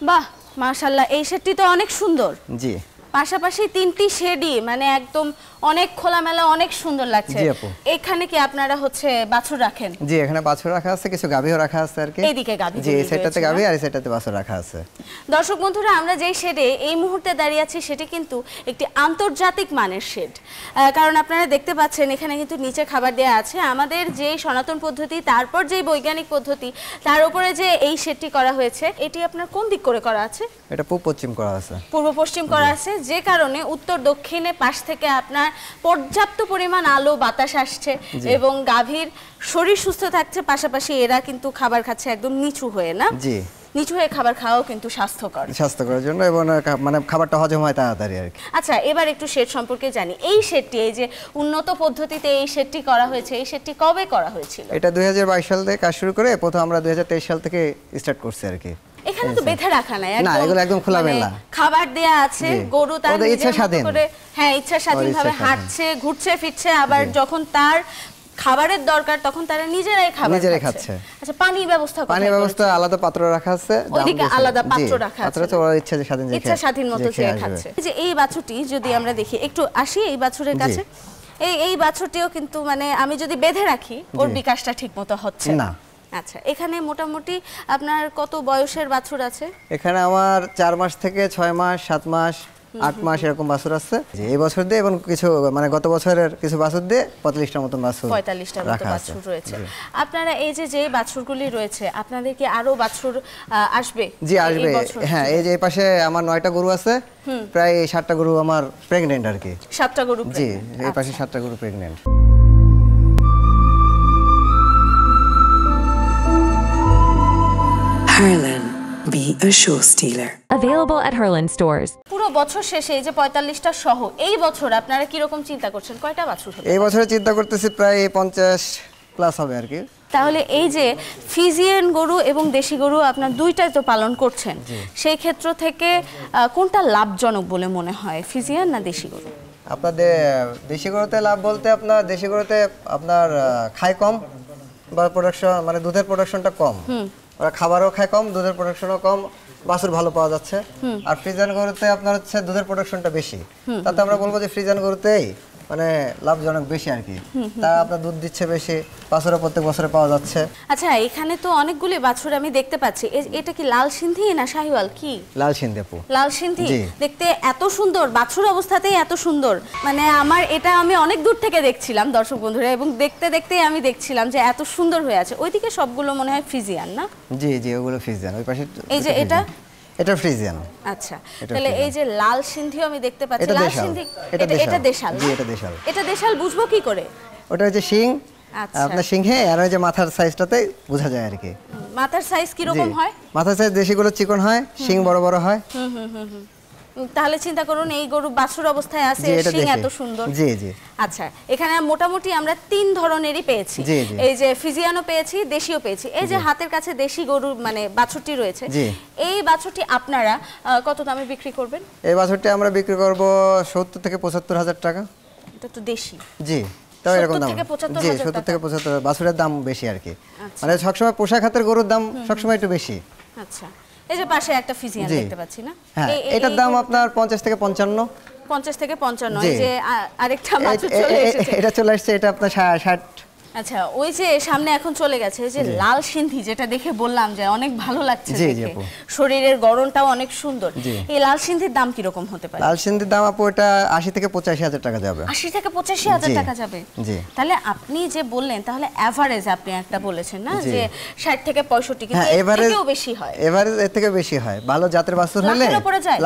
বাহ মাশাআল্লাহ, এই শেডটি তো অনেক সুন্দর। জি, পাশাপাশি তিনটি শেডই মানে একদম অনেক খোলামেলা, অনেক সুন্দর লাগছে। জি আপু। এখানে কি আপনারা হচ্ছে বাছুর রাখেন? জি, এখানে বাছুর রাখা আছে, কিছু গাভীও রাখা আছে আর কি। এইদিকে গাভী, জি, এই সেটটাতে গাভী আর এই সেটটাতে বাছুর রাখা আছে। দর্শক বন্ধুরা, আমরা যেই শেডে এই মুহূর্তে দাঁড়িয়ে আছি সেটি কিন্তু একটি আন্তর্জাতিক মানের শেড, কারণ আপনারা দেখতে পাচ্ছেন এখানে কিন্তু নিচে খাবার দেওয়া আছে। আমাদের যেই সনাতন পদ্ধতি, তারপর যেই বৈজ্ঞানিক পদ্ধতি, তার উপরে যে এই শেডটি করা হয়েছে, এটি আপনার কোন দিক করে করা আছে? এটা পূর্ব পশ্চিম করা আছে। পূর্ব পশ্চিম করা আছে, যে কারণে উত্তর দক্ষিণে পাশ থেকে আপনার পর্যাপ্ত পরিমাণ আলো বাতাস আসছে এবং গাভীর শরীর সুস্থ থাকছে, পাশাপাশি এরা কিন্তু খাবার খাচ্ছে একদম নিচু হয়ে, না? জি, নিচু হয়ে খাবার খাওয়াও কিন্তু স্বাস্থ্যকরের জন্য এবং মানে খাবারটা হজম হয় তাড়াতাড়ি আর কি। আচ্ছা, এবার একটু শেড সম্পর্কে জানি। এই শেডটি, এই যে উন্নত পদ্ধতিতে এই শেডটি করা হয়েছে, এই শেডটি কবে করা হয়েছিল? এটা 2022 সাল থেকে কাজ শুরু করে প্রথম আমরা 2023 সাল থেকে স্টার্ট করছি আর কি। এখানে তো বেঁধে রাখা নাই, না, এগুলো একদম খোলামেলা খাবার দেয়া আছে, গরু তার ইচ্ছা স্বাধীন করে, হ্যাঁ, ইচ্ছা স্বাধীনভাবে হাঁটছে, ঘুরছে ফিরছে, আবার যখন তার খাবারের দরকার তখন তারা নিজেরাই খাচ্ছে। আচ্ছা, পানির ব্যবস্থা আলাদা পাত্র রাখা আছে, ওইদিকে আলাদা পাত্র রাখা আছে, পাত্রতে ওরা ইচ্ছা স্বাধীন মতো চেয়ে খাচ্ছে। যে এই বাছুরটি যদি আমরা দেখি, একটু আসি এই বাছুরের কাছে। এই বাছুরটিও কিন্তু মানে আমি যদি বেঁধে রাখি ওর বিকাশটা ঠিকমতো হচ্ছে না। আচ্ছা, এখানে মোটামুটি আপনার কত বয়সের বাছুর আছে? এখানে আমার 4 মাস থেকে 6 মাস, 7 মাস, 8 মাস এরকম বাছুর আছে। এই বছর দিয়ে এবং কিছু মানে গত বছরের কিছু বাছুর দিয়ে 45টার মতো বাছুর, 45টার মতো বাছুর রয়েছে। আপনারা এই যে বাছুরগুলি রয়েছে, আপনাদের কি আরো বাছুর আসবে? জি, আসবে। হ্যাঁ, এই যে এই পাশে আমার 9টা গরু আছে, প্রায় 7টা গরু আমার প্রেগন্যান্ট আর কি। 7টা গরু? জি, এই পাশে 7টা গরু pregnant. Harlan, be a show stealer. Available at Harlan stores. পুরো বছর শেষে এই যে 45টা সহ এই বছর আপনারা কি রকম চিন্তা করছেন, কয়টা বাছুর হবে? এই বছরে চিন্তা করতেছি প্রায় 50 প্লাস হবে আর কি। তাহলে এই যে ফিজিয়ান গরু এবং দেশি গরু আপনার দুইটাই তো পালন করছেন, সেই ক্ষেত্র থেকে কোনটা লাভজনক বলে মনে হয়, ফিজিয়ান না দেশি গরু? আপনাদের দেশি গরুতে লাভ বলতে আপনার দেশি গরুতে আপনার খায় কম বা প্রোডাকশন মানে দুধের প্রোডাকশনটা কম, ওরা খাবারও খায় কম, দুধের প্রোডাকশনও কম, বাছুর ভালো পাওয়া যাচ্ছে। আর ফ্রিজিয়ান গরুতে আপনার হচ্ছে দুধের প্রোডাকশনটা বেশি, তাতে আমরা বলবো যে ফ্রিজিয়ান গরুতেই মানে লাভজনক বেশি আর কি। তা আপনার দুধ দিচ্ছে বেশি, বাছুরও প্রত্যেক বছরে পাওয়া যাচ্ছে। আচ্ছা, এখানে তো অনেকগুলি বাছুর আমি দেখতে পাচ্ছি, এটা কি লাল সিন্ধি না শাহিওয়াল? কি লাল সিন্ধি আপু। লাল সিন্ধি দেখতে এত সুন্দর, বাছুর অবস্থাতেই এত সুন্দর, মানে আমার এটা আমি অনেক দূর থেকে দেখছিলাম দর্শক বন্ধুরা, এবং দেখতে দেখতে আমি দেখছিলাম যে এত সুন্দর হয়ে আছে। ওইদিকে সবগুলো মনে হয় ফ্রিজিয়ান, না? জি জি, ওগুলো ফ্রিজিয়ান। ওই পাশে এই যে এটা ফ্রিজিয়ান। আচ্ছা, তাহলে এই যে লাল সিন্ধিও আমি দেখতে পাচ্ছি, লাল সিন্ধি এটা দেশাল। জি, এটা দেশাল। এটা দেশাল বুঝবো কি করে? ওটা হচ্ছে শিং, আপনার সিংহে, আর ওই যে মাথার সাইজটাতে বোঝা যায় আর কি। মাথার সাইজ কি রকম হয়? মাথার সাইজ দেশিগুলো চিকন হয়, শিং বড় বড় হয়। তাহলে চিন্তা করুন এই গরু বাছুর অবস্থায় আছে, শিং এত সুন্দর। জি জি। আচ্ছা, এখানে মোটামুটি আমরা 3 ধরনেরই পেয়েছি, এই যে ফিজিয়ানও পেয়েছি, দেশিও পেয়েছি। এই যে হাতের কাছে দেশি গরু মানে বাছুরটি রয়েছে, এই বাছুরটি আপনারা কত দামে বিক্রি করবেন? এই বাছুরটি আমরা বিক্রি করব 70 থেকে 75 হাজার টাকা। এটা তো দেশি। জি, তাও এরকম দাম। জি, 70 থেকে 75। বাছুরের দাম বেশি আর কি, মানে সবসময় পোষা খাতের গরুর দাম সবসময় একটু বেশি। আচ্ছা, এই যে পাশে একটা ফিজিয়ান দেখতে পাচ্ছি, না? হ্যাঁ, এটার দাম আপনার 50 থেকে 55। 50 থেকে 55। এই যে আরেকটা বাছুর চলে এসেছে, এটা চলে আসছে, এটা আপনার 60। আচ্ছা, ওই যে সামনে এখন চলে গেছে, এই যে লাল সিন্ধি, যেটা দেখে বললাম যে অনেক ভালো লাগছে দেখে, শরীরের গড়নটাও অনেক সুন্দর। এই লাল সিন্ধির দাম কি রকম হতে পারে? লাল সিন্ধির দাম আপু এটা 80 থেকে 85 হাজার টাকা যাবে। 80 থেকে 85 হাজার টাকা যাবে? জি। তাহলে আপনি যে বললেন, তাহলে এভারেজ আপনি একটা বলেছেন না যে 60 থেকে 65, কিন্তু এর থেকেও বেশি হয়? এভারেজ এর থেকে বেশি হয়। ভালো জাতের বাছুর হলে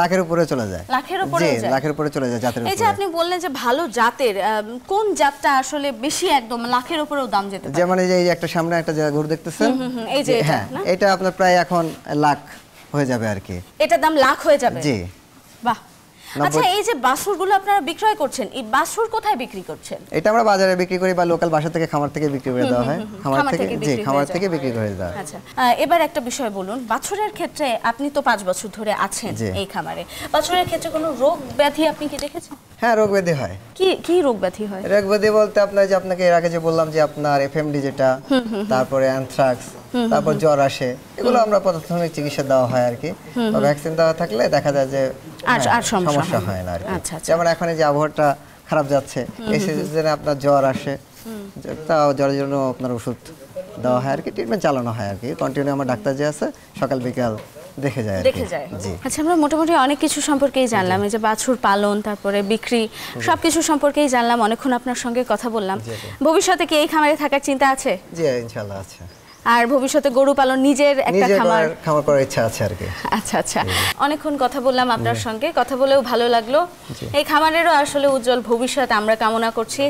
লাখের উপরে চলে যায়। লাখের উপরে যায়? লাখের উপরে চলে যায় জাতের উপরে। এই যে আপনি বললেন যে ভালো জাতের, কোন জাতটা আসলে বেশি একদম লাখের উপরেও দাম যেতে পারে? যেমন এই যে একটা সামনে একটা গরু দেখতেছেন, এই যে এটা আপনার প্রায় এখন লাখ হয়ে যাবে আর কি। এটার দাম লাখ হয়ে যাবে? জি। বাহ। আচ্ছা, এই যে বাছুরগুলো আপনারা বিক্রয় করছেন, এই বাছুর কোথায় বিক্রি করছেন? এটা আমরা বাজারে বিক্রি করি বা লোকাল বাসা থেকে, খামার থেকে বিক্রি করে দেওয়া হয়। খামার থেকে বিক্রি করে দেওয়া হয়। আচ্ছা, এবার একটা বিষয় বলুন, বাছুরের ক্ষেত্রে আপনি তো 5 বছর ধরে আছেন এই খামারে, বাছুরের ক্ষেত্রে কোনো রোগ ব্যাধি আপনি কি দেখেছেন? হ্যাঁ, রোগ ব্যাধি হয়। কি রোগ ব্যাধি হয়? রোগ ব্যাধি বলতে আপনার যে আপনাকে এর আগে যে বললাম যে আপনার এফএমডি যেটা, তারপরে অ্যানথ্রাক্স, তারপর জ্বর আসে, এগুলো আমরা প্রাথমিক চিকিৎসা দেওয়া হয় আর কি। তো ভ্যাকসিন দেওয়া থাকলে দেখা যায় যে আর সমস্যা হয় না আর কি। আচ্ছা, আচ্ছা। যেমন এখন এই যে আবহাওয়াটা খারাপ যাচ্ছে, এই সিজনে আপনার জ্বর আসে, তাও জ্বরের জন্য আপনার ওষুধ দেওয়া হয় আর কি, ট্রিটমেন্ট চালানো হয় আর কি। কন্টিনিউ আমার ডাক্তার যে আছে সকাল বিকাল দেখে যায় আর কি। দেখে যায়। জি। আচ্ছা, আমরা মোটামুটি অনেক কিছু সম্পর্কেই জানলাম, এই যে বাছুর পালন, তারপরে বিক্রি, সবকিছু সম্পর্কেই জানলাম। অনেকক্ষণ আপনার সঙ্গে কথা বললাম। ভবিষ্যতে কি এই খামারে থাকার চিন্তা আছে? জি ইনশাআল্লাহ আছে। আর ভবিষ্যতে গরু পালন, নিজের একটা খামার? খামার করার ইচ্ছা আছে আর কি। আচ্ছা আচ্ছা, অনেকক্ষণ কথা বললাম আপনার সঙ্গে, কথা বলেও ভালো লাগলো। এই খামারেরও আসলে উজ্জ্বল ভবিষ্যৎ আমরা কামনা করছি,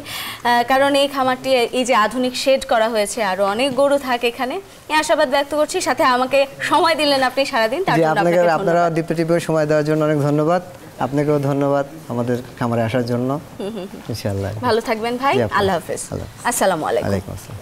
কারণ এই খামারটি এই যে আধুনিক শেড করা হয়েছে, আরো অনেক গরু থাকে এখানে, এই আশাবাদ ব্যক্ত করছি। সাথে আমাকে সময় দিলেন আপনি সারাদিন, তার জন্য আপনাকে আপনারা ধন্যবাদ। দীপ্ত টিভিও সময় দেওয়ার জন্য অনেক ধন্যবাদ। আপনাকেও ধন্যবাদ আমাদের খামারে আসার জন্য। ইনশাআল্লাহ ভালো থাকবেন ভাই। জি, আপনি। আল্লাহ হাফেজ। আল্লাহ হাফেজ। আসসালামু আলাইকুম। ওয়ালাইকুম আসসালাম।